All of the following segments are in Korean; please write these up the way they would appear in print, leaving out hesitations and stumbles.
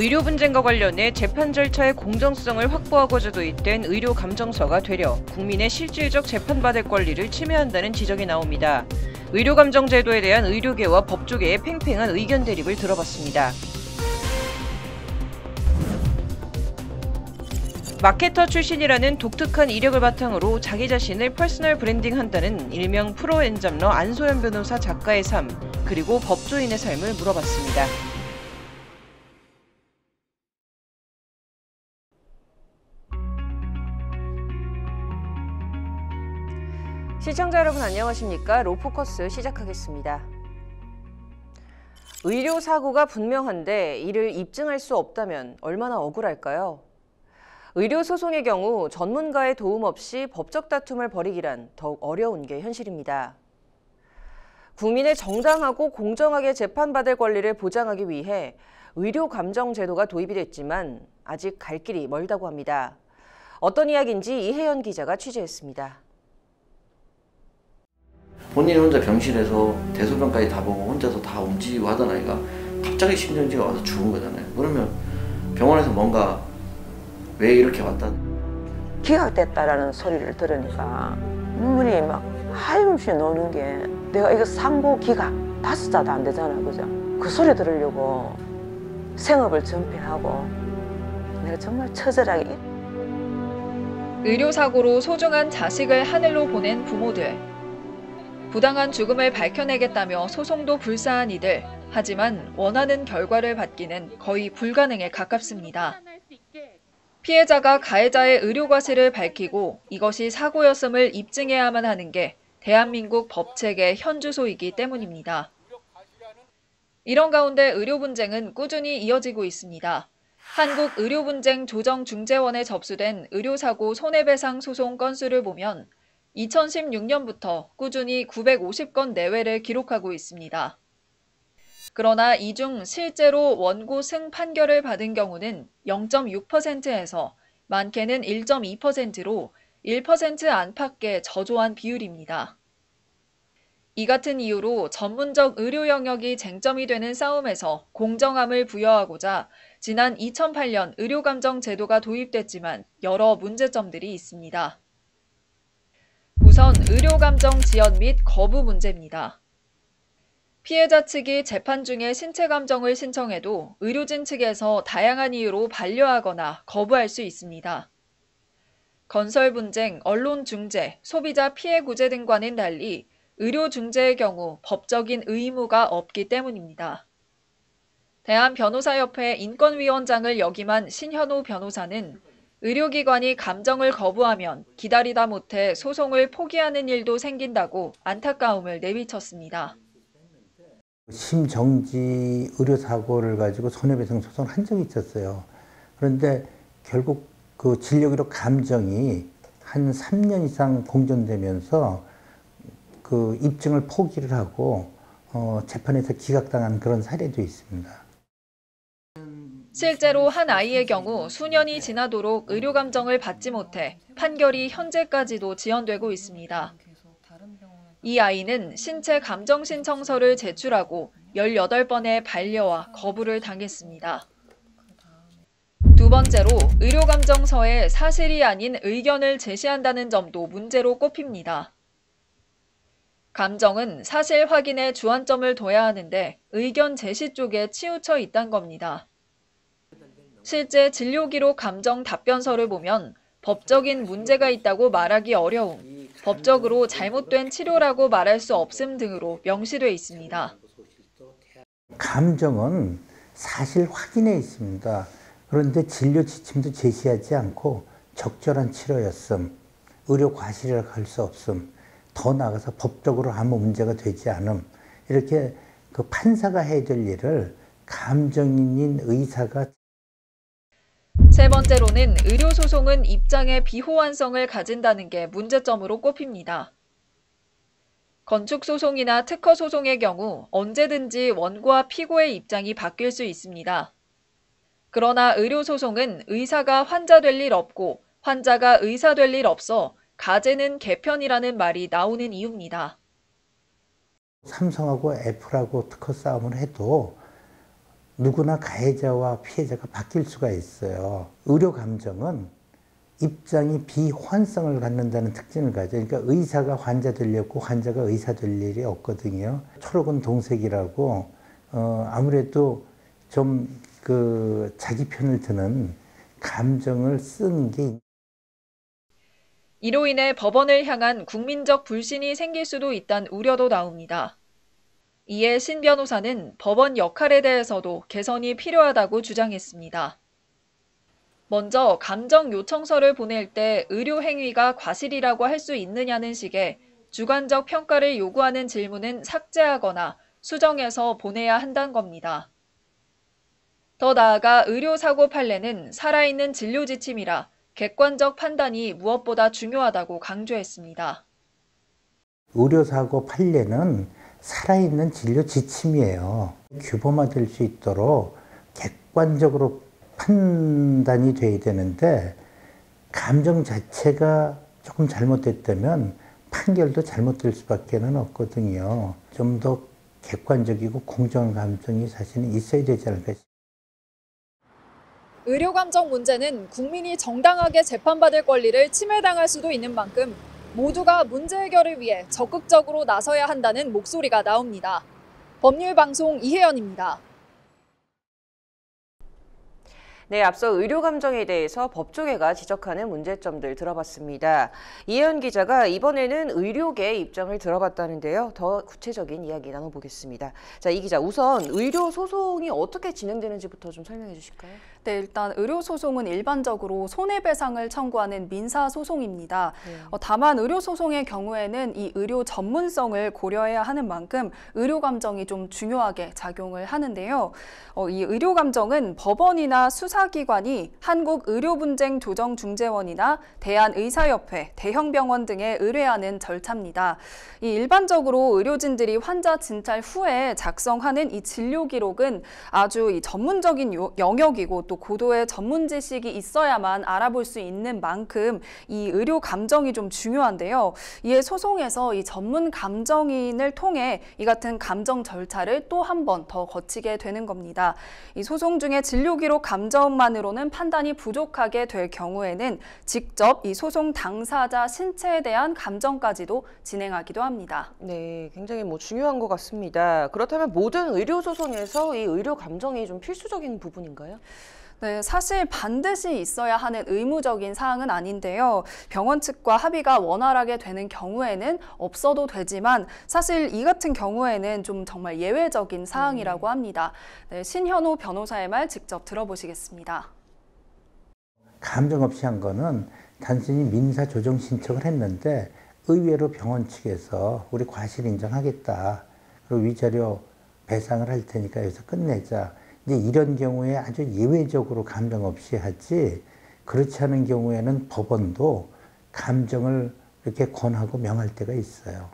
의료 분쟁과 관련해 재판 절차의 공정성을 확보하고자 도입된 의료감정서가 되려 국민의 실질적 재판받을 권리를 침해한다는 지적이 나옵니다. 의료감정제도에 대한 의료계와 법조계의 팽팽한 의견 대립을 들어봤습니다. 마케터 출신이라는 독특한 이력을 바탕으로 자기 자신을 퍼스널 브랜딩한다는 일명 프로엔잡러 안소연 변호사 작가의 삶, 그리고 법조인의 삶을 물어봤습니다. 시청자 여러분 안녕하십니까? 로포커스 시작하겠습니다. 의료사고가 분명한데 이를 입증할 수 없다면 얼마나 억울할까요? 의료소송의 경우 전문가의 도움 없이 법적 다툼을 벌이기란 더욱 어려운 게 현실입니다. 국민의 정당하고 공정하게 재판받을 권리를 보장하기 위해 의료감정제도가 도입이 됐지만 아직 갈 길이 멀다고 합니다. 어떤 이야기인지 이혜연 기자가 취재했습니다. 본인이 혼자 병실에서 대소변까지 다 보고 혼자서 다 움직이고 하던 아이가 갑자기 심정지가 와서 죽은 거잖아요. 그러면 병원에서 뭔가 왜 이렇게 왔다? 기각됐다라는 소리를 들으니까 눈물이 막 하염없이 나오는 게, 내가 이거 상고 기각 5자도 안 되잖아, 그죠? 그 소리 들으려고 생업을 전폐하고 내가 정말 처절하게. 의료사고로 소중한 자식을 하늘로 보낸 부모들. 부당한 죽음을 밝혀내겠다며 소송도 불사한 이들. 하지만 원하는 결과를 받기는 거의 불가능에 가깝습니다. 피해자가 가해자의 의료 과실을 밝히고 이것이 사고였음을 입증해야만 하는 게 대한민국 법체계 현주소이기 때문입니다. 이런 가운데 의료 분쟁은 꾸준히 이어지고 있습니다. 한국의료분쟁조정중재원에 접수된 의료사고 손해배상 소송 건수를 보면 2016년부터 꾸준히 950건 내외를 기록하고 있습니다. 그러나 이 중 실제로 원고 승 판결을 받은 경우는 0.6%에서 많게는 1.2%로 1% 안팎의 저조한 비율입니다. 이 같은 이유로 전문적 의료 영역이 쟁점이 되는 싸움에서 공정함을 부여하고자 지난 2008년 의료감정 제도가 도입됐지만 여러 문제점들이 있습니다. 우선 의료감정 지연 및 거부 문제입니다. 피해자 측이 재판 중에 신체 감정을 신청해도 의료진 측에서 다양한 이유로 반려하거나 거부할 수 있습니다. 건설 분쟁, 언론 중재, 소비자 피해 구제 등과는 달리 의료 중재의 경우 법적인 의무가 없기 때문입니다. 대한변호사협회 인권위원장을 역임한 신현우 변호사는 의료기관이 감정을 거부하면 기다리다 못해 소송을 포기하는 일도 생긴다고 안타까움을 내비쳤습니다. 심정지 의료사고를 가지고 손해배상 소송을 한 적이 있었어요. 그런데 결국 그 진료기록 감정이 한 3년 이상 공전되면서 그 입증을 포기를 하고 재판에서 기각당한 그런 사례도 있습니다. 실제로 한 아이의 경우 수년이 지나도록 의료감정을 받지 못해 판결이 현재까지도 지연되고 있습니다. 이 아이는 신체 감정 신청서를 제출하고 18번의 반려와 거부를 당했습니다. 두 번째로 의료감정서에 사실이 아닌 의견을 제시한다는 점도 문제로 꼽힙니다. 감정은 사실 확인에 주안점을 둬야 하는데 의견 제시 쪽에 치우쳐 있단 겁니다. 실제 진료기록 감정 답변서를 보면 법적인 문제가 있다고 말하기 어려움, 법적으로 잘못된 치료라고 말할 수 없음 등으로 명시돼 있습니다. 감정은 사실 확인에 있습니다. 그런데 진료 지침도 제시하지 않고 적절한 치료였음, 의료 과실이라고 할 수 없음, 더 나아가서 법적으로 아무 문제가 되지 않음, 이렇게 그 판사가 해야 될 일을 감정인인 의사가. 세 번째로는 의료소송은 입장의 비호환성을 가진다는 게 문제점으로 꼽힙니다. 건축소송이나 특허소송의 경우 언제든지 원고와 피고의 입장이 바뀔 수 있습니다. 그러나 의료소송은 의사가 환자 될 일 없고 환자가 의사 될 일 없어 가제는 개편이라는 말이 나오는 이유입니다. 삼성하고 애플하고 특허 싸움을 해도 누구나 가해자와 피해자가 바뀔 수가 있어요. 의료 감정은 입장이 비호환성을 갖는다는 특징을 가져요. 그러니까 의사가 환자 되려고 환자가 의사 될 일이 없거든요. 초록은 동색이라고 아무래도 좀 자기 편을 드는 감정을 쓴 게 이로 인해 법원을 향한 국민적 불신이 생길 수도 있다는 우려도 나옵니다. 이에 신 변호사는 법원 역할에 대해서도 개선이 필요하다고 주장했습니다. 먼저 감정 요청서를 보낼 때 의료 행위가 과실이라고 할 수 있느냐는 식의 주관적 평가를 요구하는 질문은 삭제하거나 수정해서 보내야 한다는 겁니다. 더 나아가 의료사고 판례는 살아있는 진료 지침이라 객관적 판단이 무엇보다 중요하다고 강조했습니다. 의료사고 판례는 살아있는 진료 지침이에요. 규범화될 수 있도록 객관적으로 판단이 돼야 되는데 감정 자체가 조금 잘못됐다면 판결도 잘못될 수밖에 없거든요. 좀 더 객관적이고 공정한 감정이 사실은 있어야 되지 않을까. 의료감정 문제는 국민이 정당하게 재판받을 권리를 침해당할 수도 있는 만큼 모두가 문제 해결을 위해 적극적으로 나서야 한다는 목소리가 나옵니다. 법률방송 이혜연입니다. 네, 앞서 의료 감정에 대해서 법조계가 지적하는 문제점들 들어봤습니다. 이혜연 기자가 이번에는 의료계 입장을 들어봤다는데요. 더 구체적인 이야기 나눠보겠습니다. 자, 이 기자, 우선 의료 소송이 어떻게 진행되는지부터 좀 설명해 주실까요? 네, 일단 의료소송은 일반적으로 손해배상을 청구하는 민사소송입니다. 다만 의료소송의 경우에는 이 의료 전문성을 고려해야 하는 만큼 의료감정이 좀 중요하게 작용을 하는데요. 이 의료감정은 법원이나 수사기관이 한국의료분쟁조정중재원이나 대한의사협회, 대형병원 등에 의뢰하는 절차입니다. 이 일반적으로 의료진들이 환자 진찰 후에 작성하는 이 진료기록은 아주 이 전문적인 영역이고 또 고도의 전문 지식이 있어야만 알아볼 수 있는 만큼 이 의료 감정이 좀 중요한데요. 이에 소송에서 이 전문 감정인을 통해 이 같은 감정 절차를 또 한 번 더 거치게 되는 겁니다. 이 소송 중에 진료 기록 감정만으로는 판단이 부족하게 될 경우에는 직접 이 소송 당사자 신체에 대한 감정까지도 진행하기도 합니다. 네, 굉장히 중요한 것 같습니다. 그렇다면 모든 의료 소송에서 이 의료 감정이 좀 필수적인 부분인가요? 네, 사실 반드시 있어야 하는 의무적인 사항은 아닌데요. 병원 측과 합의가 원활하게 되는 경우에는 없어도 되지만 사실 이 같은 경우에는 좀 정말 예외적인 사항이라고 합니다. 네, 신현우 변호사의 말 직접 들어보시겠습니다. 감정 없이 한 거는 단순히 민사 조정 신청을 했는데 의외로 병원 측에서 우리 과실 인정하겠다. 그리고 위자료 배상을 할 테니까 여기서 끝내자. 이제 이런 경우에 아주 예외적으로 감정 없이 하지, 그렇지 않은 경우에는 법원도 감정을 이렇게 권하고 명할 때가 있어요.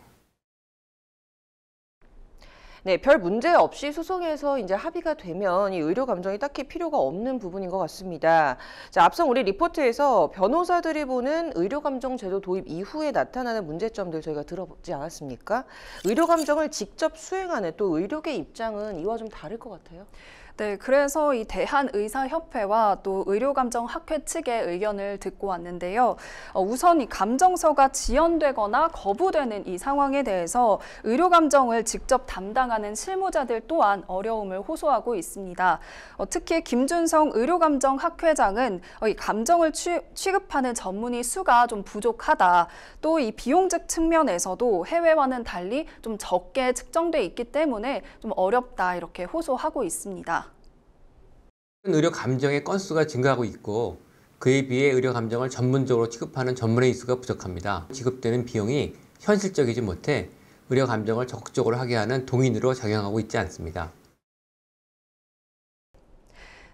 네, 별 문제 없이 소송에서 이제 합의가 되면 이 의료 감정이 딱히 필요가 없는 부분인 것 같습니다. 자, 앞서 우리 리포트에서 변호사들이 보는 의료 감정 제도 도입 이후에 나타나는 문제점들 저희가 들어보지 않았습니까? 의료 감정을 직접 수행하는 또 의료계 입장은 이와 좀 다를 것 같아요. 네, 그래서 이 대한의사협회와 또 의료감정학회 측의 의견을 듣고 왔는데요. 우선 이 감정서가 지연되거나 거부되는 이 상황에 대해서 의료감정을 직접 담당하는 실무자들 또한 어려움을 호소하고 있습니다. 특히 김준성 의료감정학회장은 이 감정을 취급하는 전문의 수가 좀 부족하다. 또 이 비용적 측면에서도 해외와는 달리 좀 적게 측정돼 있기 때문에 좀 어렵다 이렇게 호소하고 있습니다. 의료 감정의 건수가 증가하고 있고 그에 비해 의료 감정을 전문적으로 취급하는 전문의 수가 부족합니다. 지급되는 비용이 현실적이지 못해 의료 감정을 적극적으로 하게 하는 동인으로 작용하고 있지 않습니다.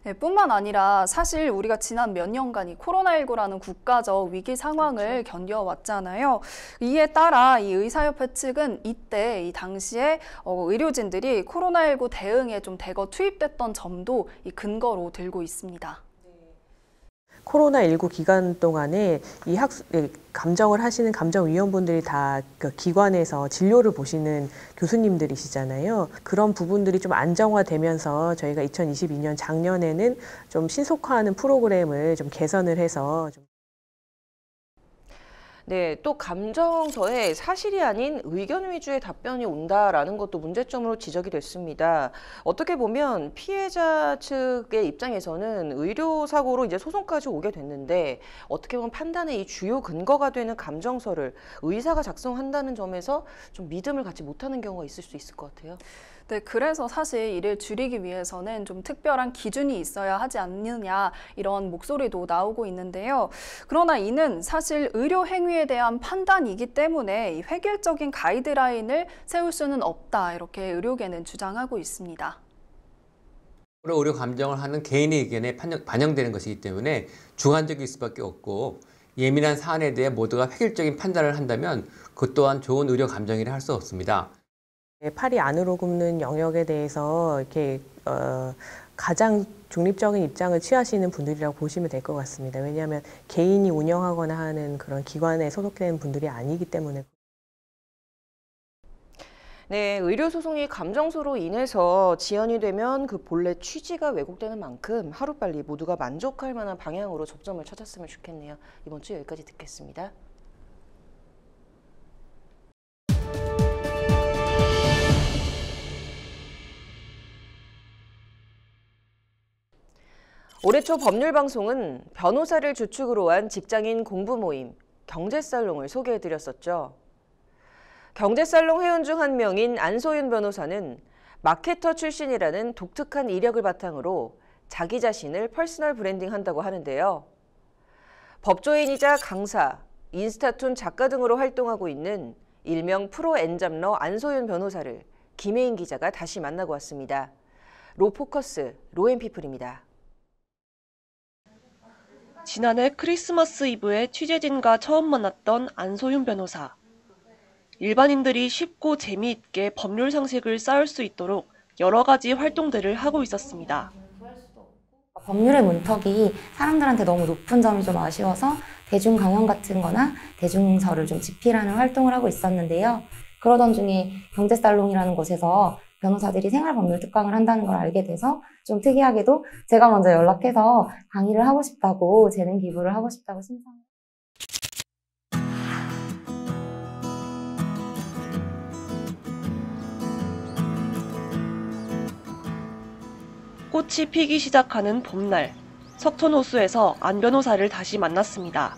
네, 뿐만 아니라 사실 우리가 지난 몇 년간이 코로나19라는 국가적 위기 상황을 견뎌왔잖아요. 이에 따라 이 의사협회 측은 이때 이 당시에 의료진들이 코로나19 대응에 좀 대거 투입됐던 점도 이 근거로 들고 있습니다. 코로나19 기간 동안에 이 감정을 하시는 감정위원분들이 다 그 기관에서 진료를 보시는 교수님들이시잖아요. 그런 부분들이 좀 안정화되면서 저희가 2022년 작년에는 좀 신속화하는 프로그램을 좀 개선을 해서 네, 또 감정서에 사실이 아닌 의견 위주의 답변이 온다라는 것도 문제점으로 지적이 됐습니다. 어떻게 보면 피해자 측의 입장에서는 의료사고로 이제 소송까지 오게 됐는데 어떻게 보면 판단의 이 주요 근거가 되는 감정서를 의사가 작성한다는 점에서 좀 믿음을 갖지 못하는 경우가 있을 수 있을 것 같아요. 네, 그래서 사실 이를 줄이기 위해서는 좀 특별한 기준이 있어야 하지 않느냐 이런 목소리도 나오고 있는데요. 그러나 이는 사실 의료 행위에 대한 판단이기 때문에 이 획일적인 가이드라인을 세울 수는 없다 이렇게 의료계는 주장하고 있습니다. 의료 감정을 하는 개인의 의견에 반영되는 것이기 때문에 주관적일 수밖에 없고 예민한 사안에 대해 모두가 획일적인 판단을 한다면 그것 또한 좋은 의료 감정이라 할 수 없습니다. 팔이 안으로 굽는 영역에 대해서 이렇게 가장 중립적인 입장을 취하시는 분들이라고 보시면 될 것 같습니다. 왜냐하면 개인이 운영하거나 하는 그런 기관에 소속된 분들이 아니기 때문에. 네, 의료소송이 감정서로 인해서 지연이 되면 그 본래 취지가 왜곡되는 만큼 하루빨리 모두가 만족할 만한 방향으로 접점을 찾았으면 좋겠네요. 이번 주 여기까지 듣겠습니다. 올해 초 법률방송은 변호사를 주축으로 한 직장인 공부 모임, 경제살롱을 소개해드렸었죠. 경제살롱 회원 중 한 명인 안소윤 변호사는 마케터 출신이라는 독특한 이력을 바탕으로 자기 자신을 퍼스널 브랜딩한다고 하는데요. 법조인이자 강사, 인스타툰 작가 등으로 활동하고 있는 일명 프로 엔잡러 안소윤 변호사를 김혜인 기자가 다시 만나고 왔습니다. 로포커스, 로앤피플입니다. 지난해 크리스마스 이브에 취재진과 처음 만났던 안소윤 변호사. 일반인들이 쉽고 재미있게 법률 상식을 쌓을 수 있도록 여러 가지 활동들을 하고 있었습니다. 법률의 문턱이 사람들한테 너무 높은 점이 좀 아쉬워서 대중 강연 같은 거나 대중서를 좀 집필하는 활동을 하고 있었는데요. 그러던 중에 경제살롱이라는 곳에서 변호사들이 생활법률 특강을 한다는 걸 알게 돼서 좀 특이하게도 제가 먼저 연락해서 강의를 하고 싶다고, 재능 기부를 하고 싶다고 신청했어요. 꽃이 피기 시작하는 봄날, 석촌호수에서 안 변호사를 다시 만났습니다.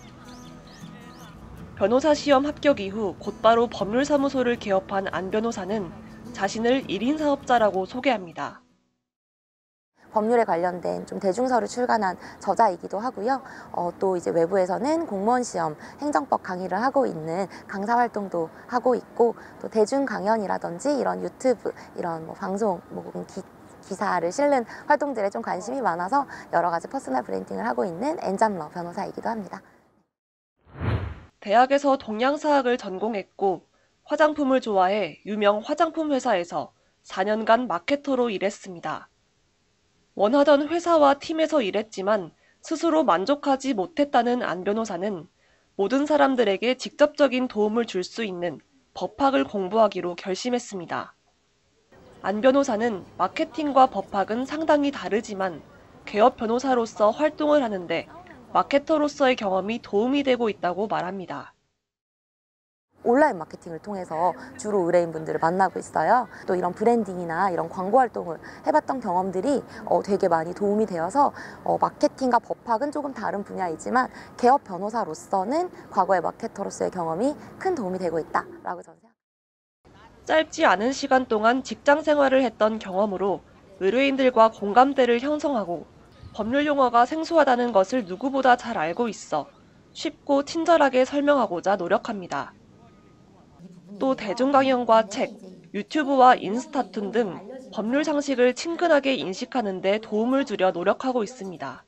변호사 시험 합격 이후 곧바로 법률사무소를 개업한 안 변호사는 자신을 1인 사업자라고 소개합니다. 법률에 관련된 좀 대중서를 출간한 저자이기도 하고요. 또 이제 외부에서는 공무원 시험, 행정법 강의를 하고 있는 강사 활동도 하고 있고, 또 대중 강연이라든지 이런 유튜브, 이런 뭐 방송, 기사를 실는 활동들에 좀 관심이 많아서 여러 가지 퍼스널 브랜딩을 하고 있는 엔잡러 변호사이기도 합니다. 대학에서 동양사학을 전공했고 화장품을 좋아해 유명 화장품 회사에서 4년간 마케터로 일했습니다. 원하던 회사와 팀에서 일했지만 스스로 만족하지 못했다는 안 변호사는 모든 사람들에게 직접적인 도움을 줄 수 있는 법학을 공부하기로 결심했습니다. 안 변호사는 마케팅과 법학은 상당히 다르지만 개업 변호사로서 활동을 하는데 마케터로서의 경험이 도움이 되고 있다고 말합니다. 온라인 마케팅을 통해서 주로 의뢰인분들을 만나고 있어요. 또 이런 브랜딩이나 이런 광고 활동을 해봤던 경험들이 되게 많이 도움이 되어서 마케팅과 법학은 조금 다른 분야이지만 개업 변호사로서는 과거의 마케터로서의 경험이 큰 도움이 되고 있다라고 저는 생각합니다. 짧지 않은 시간 동안 직장 생활을 했던 경험으로 의뢰인들과 공감대를 형성하고 법률 용어가 생소하다는 것을 누구보다 잘 알고 있어 쉽고 친절하게 설명하고자 노력합니다. 또 대중 강연과 책, 유튜브와 인스타툰 등 법률 상식을 친근하게 인식하는 데 도움을 주려 노력하고 있습니다.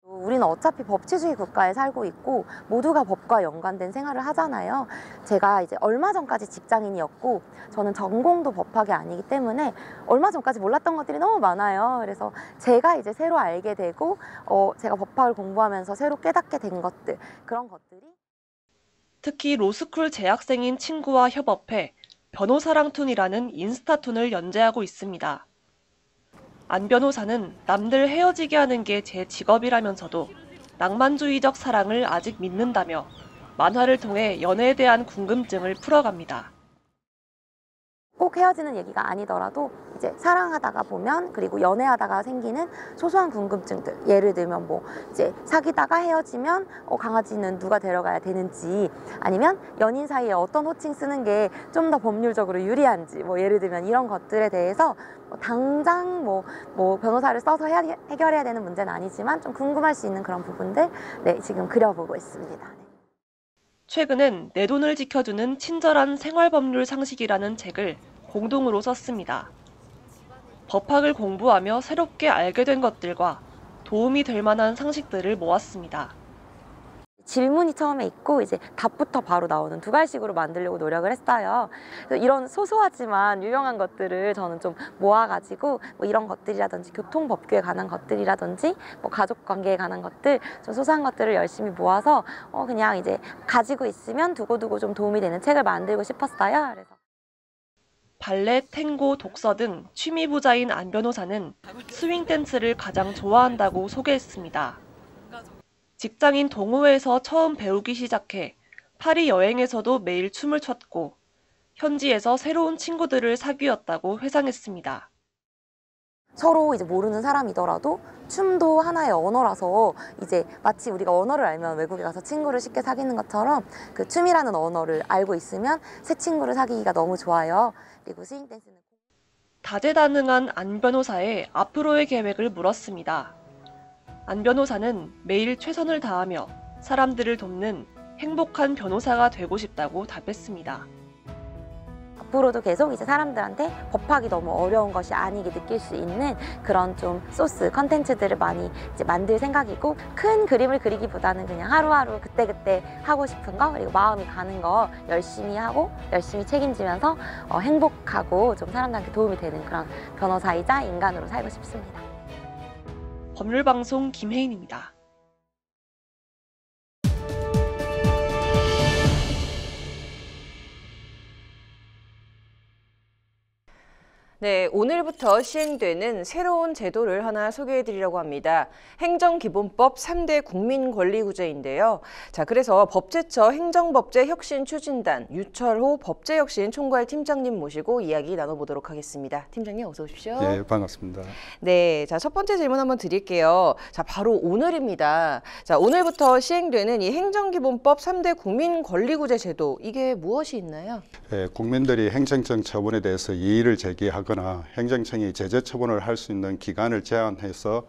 우리 우리는 어차피 법치주의 국가에 살고 있고 모두가 법과 연관된 생활을 하잖아요. 제가 이제 얼마 전까지 직장인이었고 저는 전공도 법학이 아니기 때문에 얼마 전까지 몰랐던 것들이 너무 많아요. 그래서 제가 이제 새로 알게 되고 제가 법학을 공부하면서 새로 깨닫게 된 것들, 그런 것들이 특히 로스쿨 재학생인 친구와 협업해 변호사랑툰이라는 인스타툰을 연재하고 있습니다. 안 변호사는 남들 헤어지게 하는 게 제 직업이라면서도 낭만주의적 사랑을 아직 믿는다며 만화를 통해 연애에 대한 궁금증을 풀어갑니다. 꼭 헤어지는 얘기가 아니더라도 이제 사랑하다가 보면 그리고 연애하다가 생기는 소소한 궁금증들, 예를 들면 뭐 이제 사귀다가 헤어지면 강아지는 누가 데려가야 되는지, 아니면 연인 사이에 어떤 호칭 쓰는 게 좀 더 법률적으로 유리한지, 뭐 예를 들면 이런 것들에 대해서 당장 뭐 변호사를 써서 해결해야 되는 문제는 아니지만 좀 궁금할 수 있는 그런 부분들 지금 그려보고 있습니다. 최근엔 내 돈을 지켜주는 친절한 생활법률 상식이라는 책을 공동으로 썼습니다. 법학을 공부하며 새롭게 알게 된 것들과 도움이 될 만한 상식들을 모았습니다. 질문이 처음에 있고 이제 답부터 바로 나오는 두 갈식으로 만들려고 노력을 했어요. 이런 소소하지만 유용한 것들을 저는 좀 모아가지고 뭐 이런 것들이라든지 교통법규에 관한 것들이라든지 뭐 가족관계에 관한 것들, 좀 소소한 것들을 열심히 모아서 그냥 이제 가지고 있으면 두고두고 좀 도움이 되는 책을 만들고 싶었어요. 그래서 발레, 탱고, 독서 등 취미 부자인 안 변호사는 스윙 댄스를 가장 좋아한다고 소개했습니다. 직장인 동호회에서 처음 배우기 시작해 파리 여행에서도 매일 춤을 췄고 현지에서 새로운 친구들을 사귀었다고 회상했습니다. 서로 이제 모르는 사람이더라도 춤도 하나의 언어라서 이제 마치 우리가 언어를 알면 외국에 가서 친구를 쉽게 사귀는 것처럼 그 춤이라는 언어를 알고 있으면 새 친구를 사귀기가 너무 좋아요. 그리고 스윙 댄스는 다재다능한 안 변호사의 앞으로의 계획을 물었습니다. 안 변호사는 매일 최선을 다하며 사람들을 돕는 행복한 변호사가 되고 싶다고 답했습니다. 앞으로도 계속 이제 사람들한테 법학이 너무 어려운 것이 아니게 느낄 수 있는 그런 좀 소스, 컨텐츠들을 많이 이제 만들 생각이고, 큰 그림을 그리기보다는 그냥 하루하루 그때그때 하고 싶은 거, 그리고 마음이 가는 거 열심히 하고 열심히 책임지면서 행복하고 좀 사람들한테 도움이 되는 그런 변호사이자 인간으로 살고 싶습니다. 법률방송 김혜인입니다. 네, 오늘부터 시행되는 새로운 제도를 하나 소개해드리려고 합니다. 행정기본법 3대 국민권리구제인데요. 자, 그래서 법제처 행정법제혁신추진단 유철호 법제혁신 총괄 팀장님 모시고 이야기 나눠보도록 하겠습니다. 팀장님 어서 오십시오. 네, 반갑습니다. 네, 자, 첫 번째 질문 한번 드릴게요. 자, 바로 오늘입니다. 자, 오늘부터 시행되는 이 행정기본법 3대 국민권리구제 제도, 이게 무엇이 있나요? 네, 국민들이 행정적 처분에 대해서 이의를 제기하거나 행정청이 제재 처분을 할 수 있는 기간을 제한해서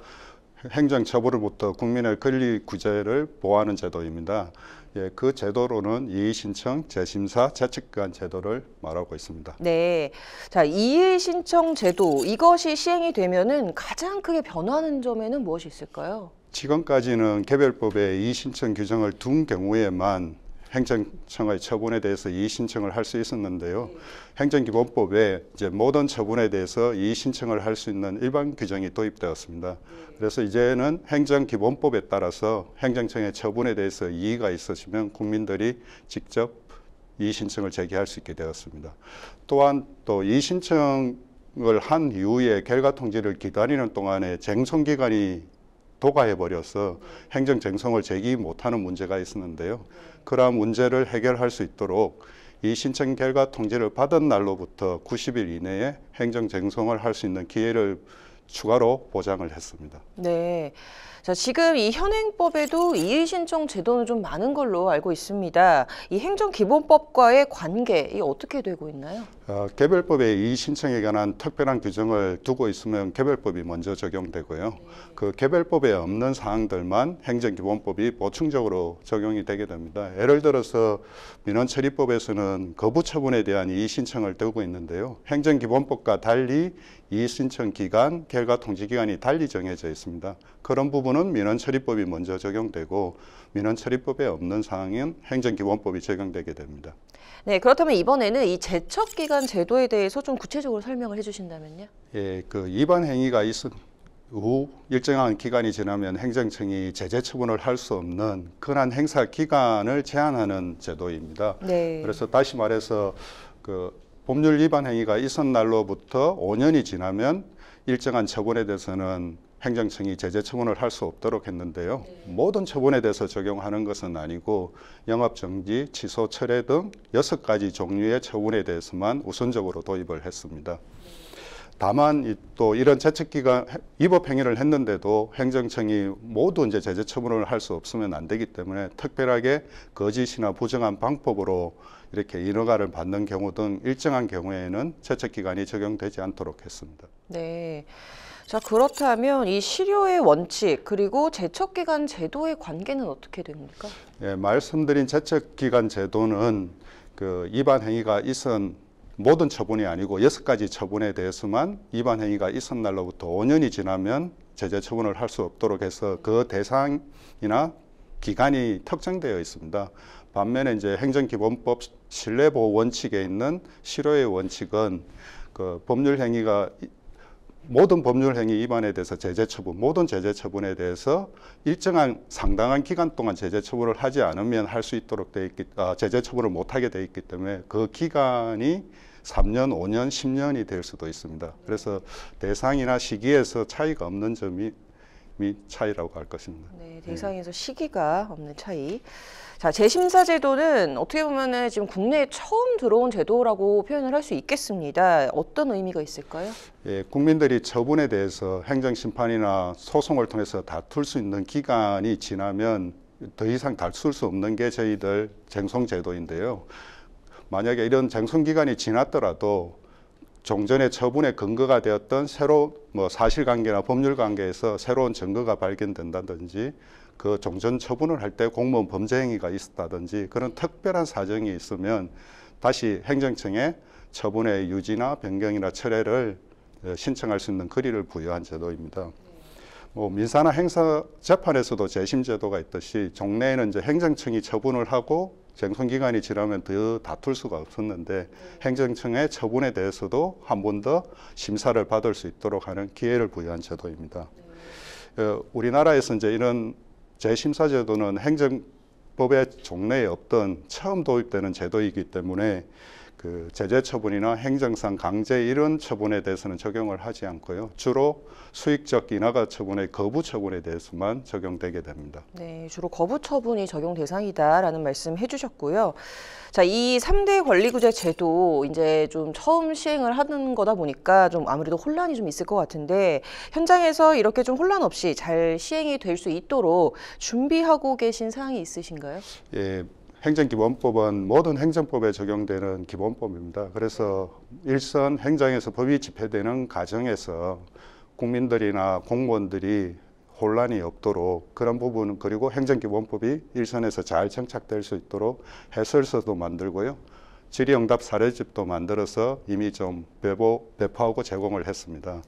행정처분으로부터 국민의 권리 구제를 보호하는 제도입니다. 그 제도로는 이의신청, 재심사, 재측관 제도를 말하고 있습니다. 네, 자, 이의신청 제도, 이것이 시행이 되면은 가장 크게 변화하는 점에는 무엇이 있을까요? 지금까지는 개별법에 이의신청 규정을 둔 경우에만 행정청의 처분에 대해서 이의신청을 할 수 있었는데요. 행정기본법에 이제 모든 처분에 대해서 이의신청을 할 수 있는 일반 규정이 도입되었습니다. 그래서 이제는 행정기본법에 따라서 행정청의 처분에 대해서 이의가 있으시면 국민들이 직접 이의신청을 제기할 수 있게 되었습니다. 또한 또 이의신청을 한 이후에 결과통지를 기다리는 동안에 쟁송기간이 도가해버려서 행정쟁송을 제기 못하는 문제가 있었는데요. 그러한 문제를 해결할 수 있도록 이 신청 결과 통지를 받은 날로부터 90일 이내에 행정쟁송을 할 수 있는 기회를 추가로 보장을 했습니다. 네. 자, 지금 이 현행법에도 이의신청 제도는 좀 많은 걸로 알고 있습니다. 이 행정기본법과의 관계, 이 어떻게 되고 있나요? 개별법에 이의 신청에 관한 특별한 규정을 두고 있으면 개별법이 먼저 적용되고요. 그 개별법에 없는 사항들만 행정기본법이 보충적으로 적용이 되게 됩니다. 예를 들어서 민원처리법에서는 거부 처분에 대한 이의 신청을 두고 있는데요. 행정기본법과 달리 이의 신청 기간, 결과 통지 기간이 달리 정해져 있습니다. 그런 부분은 민원처리법이 먼저 적용되고 민원처리법에 없는 사항은 행정기본법이 적용되게 됩니다. 네, 그렇다면 이번에는 이 제척기간 제도에 대해서 좀 구체적으로 설명을 해주신다면요. 예, 그 위반 행위가 있은 후 일정한 기간이 지나면 행정청이 제재 처분을 할 수 없는 권한 행사 기간을 제한하는 제도입니다. 네. 그래서 다시 말해서 그 법률 위반 행위가 있은 날로부터 5년이 지나면 일정한 처분에 대해서는 행정청이 제재 처분을 할 수 없도록 했는데요. 모든 처분에 대해서 적용하는 것은 아니고 영업정지, 취소, 철회 등 6가지 종류의 처분에 대해서만 우선적으로 도입을 했습니다. 다만 또 이런 제척기간 위법 행위를 했는데도 행정청이 모두 이제 제재 처분을 할 수 없으면 안 되기 때문에 특별하게 거짓이나 부정한 방법으로 이렇게 인허가를 받는 경우 등 일정한 경우에는 제척기간이 적용되지 않도록 했습니다. 네. 자, 그렇다면 이 실효의 원칙 그리고 제척기간 제도의 관계는 어떻게 됩니까? 예, 말씀드린 제척기간 제도는 그 위반 행위가 있은 모든 처분이 아니고 6가지 처분에 대해서만 위반 행위가 있은 날로부터 5년이 지나면 제재 처분을 할 수 없도록 해서 그 대상이나 기간이 특정되어 있습니다. 반면에 이제 행정기본법 신뢰보호 원칙에 있는 실효의 원칙은 그 법률 행위가 모든 법률 행위 위반에 대해서 제재 처분, 모든 제재 처분에 대해서 일정한 상당한 기간 동안 제재 처분을 하지 않으면 할 수 있도록 돼 있기, 제재 처분을 못하게 돼 있기 때문에 그 기간이 3년, 5년, 10년이 될 수도 있습니다. 그래서 대상이나 시기에서 차이가 없는 점이 차이라고 할 것입니다. 네, 대상에서 시기가 없는 차이. 자, 재심사 제도는 어떻게 보면은 지금 국내에 처음 들어온 제도라고 표현을 할 수 있겠습니다. 어떤 의미가 있을까요? 예, 국민들이 처분에 대해서 행정심판이나 소송을 통해서 다툴 수 있는 기간이 지나면 더 이상 다툴 수 없는 게 저희들 쟁송제도인데요. 만약에 이런 쟁송기간이 지났더라도 종전의 처분의 근거가 되었던 새로운 사실관계나 법률관계에서 새로운 증거가 발견된다든지 그 종전 처분을 할 때 공무원 범죄 행위가 있었다든지 그런 특별한 사정이 있으면 다시 행정청에 처분의 유지나 변경이나 철회를 신청할 수 있는 권리를 부여한 제도입니다. 민사나 행사 재판에서도 재심 제도가 있듯이 종래에는 이제 행정청이 처분을 하고 쟁송기간이 지나면 더 다툴 수가 없었는데 행정청의 처분에 대해서도 한 번 더 심사를 받을 수 있도록 하는 기회를 부여한 제도입니다. 우리나라에서 이제 이런 재심사 제도는 행정법의 종래에 없던 처음 도입되는 제도이기 때문에 그 제재 처분이나 행정상 강제 이런 처분에 대해서는 적용을 하지 않고요. 주로 수익적 인허가 처분의 거부 처분에 대해서만 적용되게 됩니다. 네, 주로 거부 처분이 적용 대상이다라는 말씀 해주셨고요. 자, 이 3대 권리구제 제도 이제 좀 처음 시행을 하는 거다 보니까 좀 아무래도 혼란이 좀 있을 것 같은데 현장에서 이렇게 좀 혼란 없이 잘 시행이 될 수 있도록 준비하고 계신 사항이 있으신가요? 예. 행정기본법은 모든 행정법에 적용되는 기본법입니다. 그래서 일선 행정에서 법이 집행되는 과정에서 국민들이나 공무원들이 혼란이 없도록 그런 부분 그리고 행정기본법이 일선에서 잘 정착될 수 있도록 해설서도 만들고요. 질의응답 사례집도 만들어서 이미 좀 배포하고 제공을 했습니다.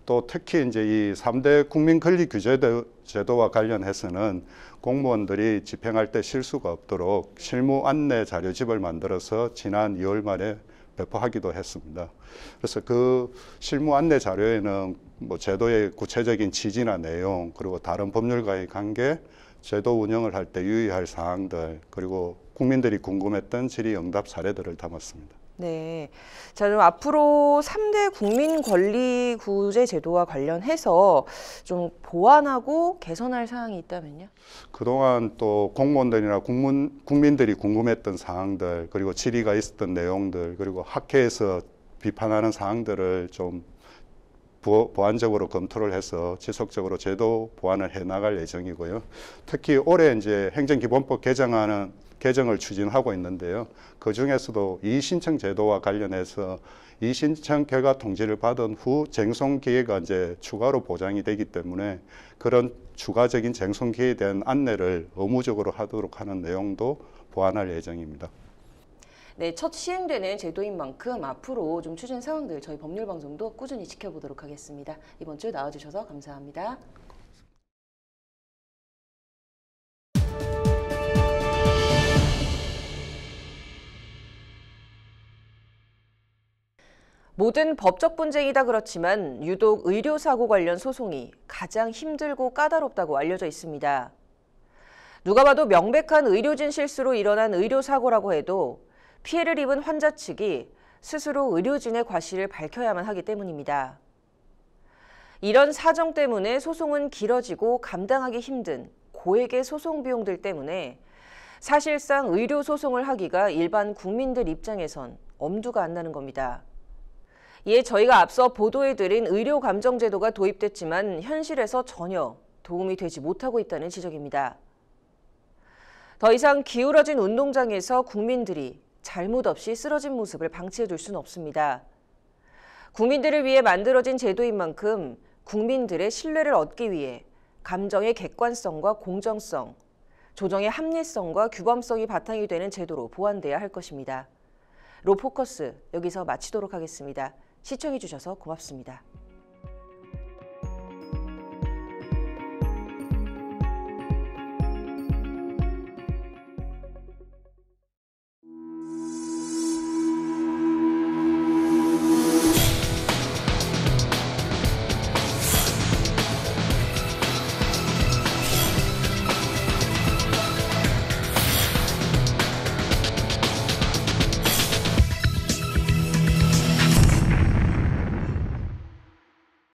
또 특히 이제 이 3대 국민권리규제제도와 관련해서는 공무원들이 집행할 때 실수가 없도록 실무 안내 자료집을 만들어서 지난 2월 말에 배포하기도 했습니다. 그래서 그 실무 안내 자료에는 제도의 구체적인 취지나 내용 그리고 다른 법률과의 관계, 제도 운영을 할 때 유의할 사항들 그리고 국민들이 궁금했던 질의응답 사례들을 담았습니다. 네. 자, 그럼 앞으로 3대 국민권리구제 제도와 관련해서 좀 보완하고 개선할 사항이 있다면요? 그동안 또 공무원들이나 국민들이 궁금했던 사항들 그리고 질의가 있었던 내용들 그리고 학회에서 비판하는 사항들을 좀 보완적으로 검토를 해서 지속적으로 제도 보완을 해 나갈 예정이고요. 특히 올해 이제 행정기본법 개정을 추진하고 있는데요. 그 중에서도 이의신청 제도와 관련해서 이의신청 결과 통지를 받은 후 쟁송 기회가 이제 추가로 보장이 되기 때문에 그런 추가적인 쟁송 기회에 대한 안내를 의무적으로 하도록 하는 내용도 보완할 예정입니다. 네, 첫 시행되는 제도인 만큼 앞으로 좀 추진 사항들 저희 법률방송도 꾸준히 지켜보도록 하겠습니다. 이번 주 나와주셔서 감사합니다. 모든 법적 분쟁이다 그렇지만 유독 의료사고 관련 소송이 가장 힘들고 까다롭다고 알려져 있습니다. 누가 봐도 명백한 의료진 실수로 일어난 의료사고라고 해도 피해를 입은 환자 측이 스스로 의료진의 과실을 밝혀야만 하기 때문입니다. 이런 사정 때문에 소송은 길어지고 감당하기 힘든 고액의 소송 비용들 때문에 사실상 의료소송을 하기가 일반 국민들 입장에선 엄두가 안 나는 겁니다. 이에 저희가 앞서 보도해드린 의료감정제도가 도입됐지만 현실에서 전혀 도움이 되지 못하고 있다는 지적입니다. 더 이상 기울어진 운동장에서 국민들이 잘못 없이 쓰러진 모습을 방치해둘 수는 없습니다. 국민들을 위해 만들어진 제도인 만큼 국민들의 신뢰를 얻기 위해 감정의 객관성과 공정성, 조정의 합리성과 규범성이 바탕이 되는 제도로 보완돼야 할 것입니다. 로포커스 여기서 마치도록 하겠습니다. 시청해주셔서 고맙습니다.